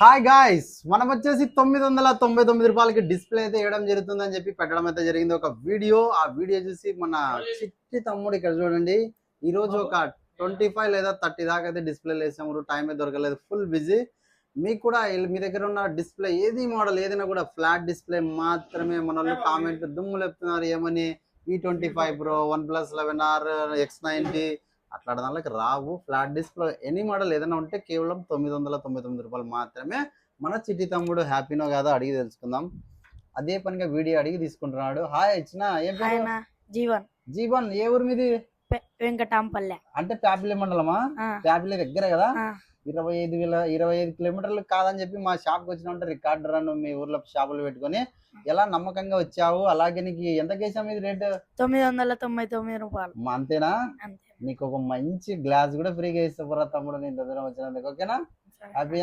Hi guys, మనం వచ్చేసి 999 రూపాయలకి డిస్ప్లే అయితే వేయడం జరుగుతుందని చెప్పి పెట్టడం అయితే జరిగింది ఒక వీడియో. ఆ వీడియో చూసి మన చిట్టి తమ్ముడు ఇక్కడ చూడండి, ఈ రోజు ఒక 25 లేదా 30 దాకా అయితే డిస్ప్లే వేసాము. టైం అయితే దొరకలేదు, ఫుల్ బిజీ. మీకు కూడా మీ దగ్గర ఉన్న డిస్ప్లే ఏది మోడల్ ఏదైనా కూడా ఫ్లాట్ డిస్ప్లే మాత్రమే మన వాళ్ళు కామెంట్ దుమ్ము లేపుతున్నారు. ఏమని V25 Pro, OnePlus 11R, X90 అట్లా దానికి రావు. ఫ్లాట్ డిస్ప్లే ఎనీ మోడల్ ఏదైనా ఉంటే కేవలం 999 రూపాయలు మాత్రమే. మన చిట్టి తమ్ముడు హ్యాపీనో కాదో అడిగి తెలుసుకుందాం. అదే పనిగా వీడియో అడిగి తీసుకుంటున్నాడు. హాయ్ ఇచ్చిన, ఏం పేరు? జీవన్. జీవన్, ఏ ఊరు మీది? వెంకటాంపల్లె. అంటే ప్యాపిలి మండలమా? ప్యాపిలి దగ్గర కదా. 25 కిలోమీటర్లు కాదని చెప్పి మా షాప్కి వచ్చిన రికార్డు రన్ మీ ఊర్లో షాపులు పెట్టుకొని ఎలా నమ్మకంగా వచ్చావు. అలాగే నీకు ఎంత కేసాం ఇది రేటు? 999 రూపాయలు. అంతేనా? నీకు ఒక మంచి గ్లాస్ కూడా ఫ్రీగా ఇస్తా తమ్ముడు, నేను దగ్గర వచ్చినందుకు. ఓకేనా? హ్యాపీ